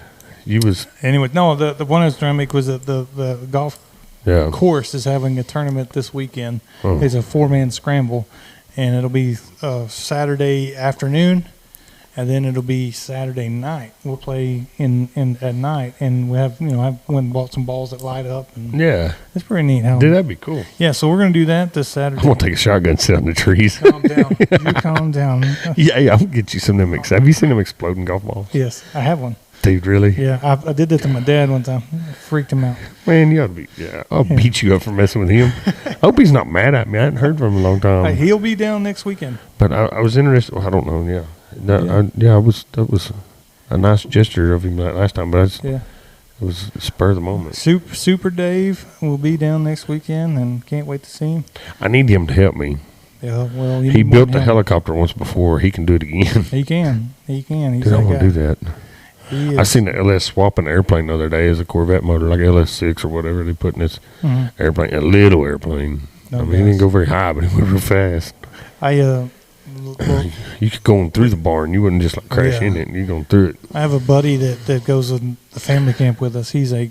no, the one I was trying to make was that the golf course is having a tournament this weekend. It's a 4-man scramble. And it'll be Saturday afternoon, and then it'll be Saturday night. We'll play in at night, and we have I went and bought some balls that light up. And it's pretty neat. Dude, that'd be cool. Yeah, so we're gonna do that this Saturday. I'm gonna take a shotgun, sit on the trees. Calm down. You calm down. Yeah, I'll get you some of them. Have you seen them exploding golf balls? Yes, I have one. Dude, really? Yeah, I did that to my dad one time. Freaked him out. Man, you ought to be. Yeah, I'll beat you up for messing with him. I hope he's not mad at me. I hadn't heard from him in a long time. He'll be down next weekend. But I was interested. Well, I don't know. Yeah, that was a nice gesture of him that last time. But it was spur of the moment. Super Dave will be down next weekend, and can't wait to see him. I need him to help me. Yeah, well, he built a helicopter once before. He can do it again. He can. He's Dude, I want to do that. I seen the LS swap an airplane the other day as a Corvette motor, like LS6 or whatever they put in this airplane, a little airplane. He didn't go very high, but he went real fast. You could go through the barn. You wouldn't just like crash in it. You're going through it. I have a buddy that goes in the family camp with us. He's a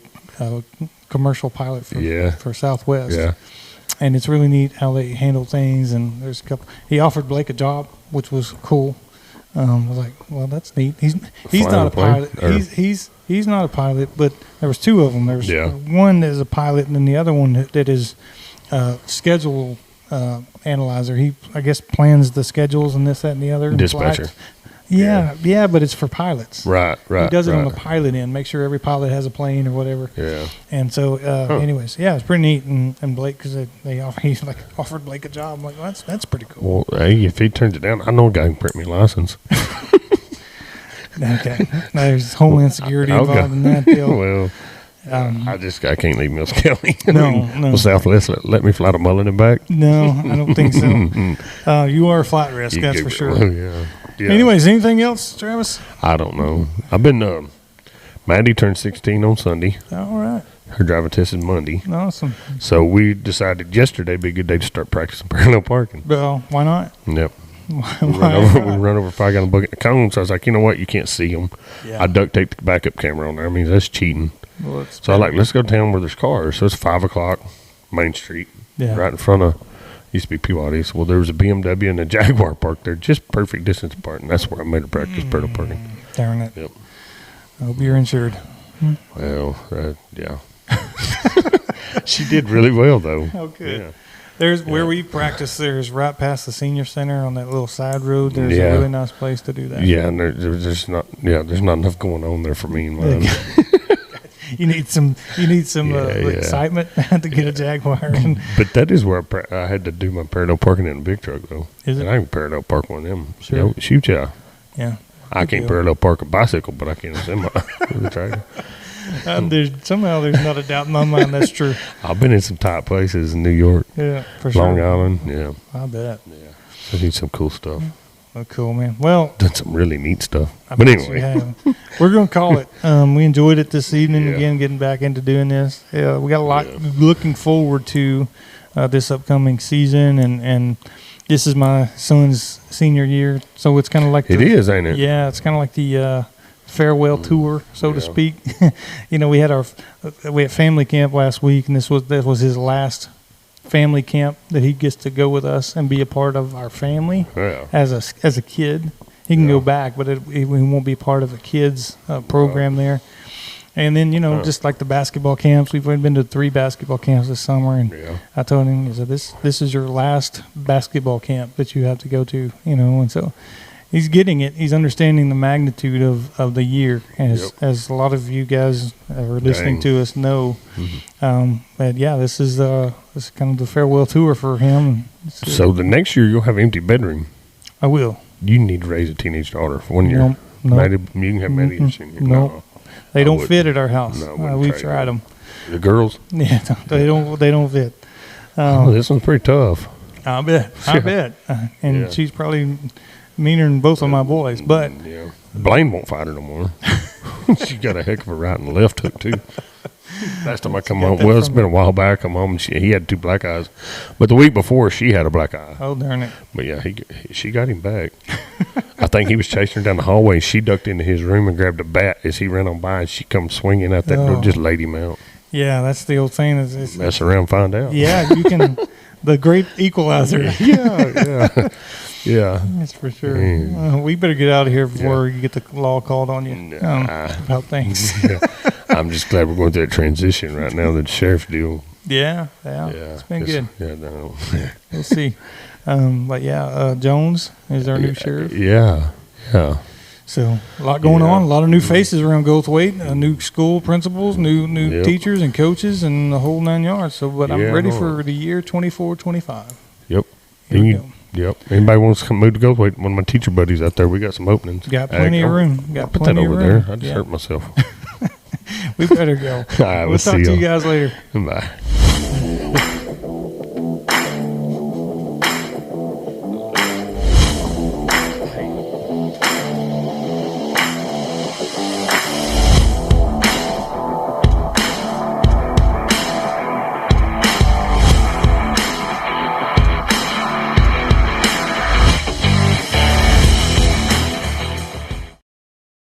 commercial pilot for Southwest. Yeah. And it's really neat how they handle things. And there's a couple. He offered Blake a job, which was cool. I was like, well, that's neat. He's not a pilot. He's not a pilot, but there was two of them. There's one that is a pilot, and then the other one that is schedule analyzer. He, I guess, plans the schedules and this, that, and the other. Dispatcher. Yeah, but it's for pilots. Right. He does it on the pilot end, make sure every pilot has a plane or whatever. Yeah. And so, anyways, it's pretty neat. And Blake, because he's like offered Blake a job. I'm like, well, that's pretty cool. Well, hey, if he turns it down, I know a guy can print me a license. Okay. There's Homeland Security involved in that deal. Well, I can't leave Mills County. No. Well, Southwest let me fly to Mullen and back. No, I don't think so. You are a flight risk, that's for sure. Yeah. Anyways, anything else, Travis? I don't know. I've been. Maddie turned 16 on Sunday. All right. Her driving test is Monday. Awesome. So we decided yesterday would be a good day to start practicing parallel parking. Well, why not? Yep. We run over. If I got a bucket of cones, so I was like, you know what? You can't see them. Yeah. I duct taped the backup camera on there. I mean, that's cheating. Well, so let's go down where there's cars. So it's 5 o'clock, Main Street, right in front of. Used to be Peawady's. Well, there was a BMW and a Jaguar parked there, just perfect distance apart, and that's where I made a practice parallel parking. Darn it. Yep. I hope you're insured. Well, yeah. She did really well, though. Oh, good. There's where we practice. There's right past the senior center on that little side road. There's a really nice place to do that. Yeah, and there's not enough going on there for me and mine. You need some excitement to get a Jaguar. But that is where I had to do my parallel parking in a big truck though. Is it? And I can parallel park one of them. Sure. Shoot ya. Yeah. I can't parallel park a bicycle, but I can a semi with a tractor. Somehow there's not a doubt in my mind that's true. I've been in some tight places in New York. Yeah, for sure. Long Island, yeah. I bet. Yeah. I need some cool stuff. Oh, cool, man. Well, done some really neat stuff. But anyway, we're going to call it. We enjoyed it this evening again, getting back into doing this. We got a lot looking forward to this upcoming season, and this is my son's senior year, so it's kind of like it is, ain't it? Yeah, it's kind of like the farewell tour, so to speak. We had family camp last week, and that was his last family camp that he gets to go with us and be a part of our family as a kid. He can go back, but he won't be part of a kids program there. And then just like the basketball camps, we've been to 3 basketball camps this summer, and I told him, I said, this is your last basketball camp that you have to go to, and so he's getting it. He's understanding the magnitude of the year, as a lot of you guys that are listening to us know. But this is kind of the farewell tour for him. So the next year you'll have empty bedroom. I will. You need to raise a teenage daughter for 1 year. No. You can have Maddie and Senior. No. They don't fit at our house. We've tried them. The girls? Yeah, they don't fit. This one's pretty tough. I bet. And she's probably meaner than both of my boys, but Blaine won't fight her no more. She got a heck of a right and left hook too. Last time I come home, it's been a while back. I come home and he had 2 black eyes, but the week before she had a black eye. Oh darn it! But she got him back. I think he was chasing her down the hallway, and she ducked into his room and grabbed a bat as he ran on by, and she come swinging out that door, just laid him out. Yeah, that's the old thing. Mess around, find out. Yeah, you can. The great equalizer. Yeah. That's for sure. We better get out of here before you get the law called on you about things. I'm just glad we're going through that transition right now, the sheriff deal. Yeah. It's been good. Yeah, no. We'll see. But Jones is our new sheriff. Yeah. So a lot going on, a lot of new faces around Goldthwaite, new school principals, new teachers and coaches, and the whole 9 yards. So, but I'm ready for the year 24-25. Yep. Here we go. Yep. Anybody wants to come move to Goldthwaite? One of my teacher buddies out there. We got some openings. Got plenty of room. Put that over there. I just hurt myself. We better go. All right, we'll talk to you guys later. Bye.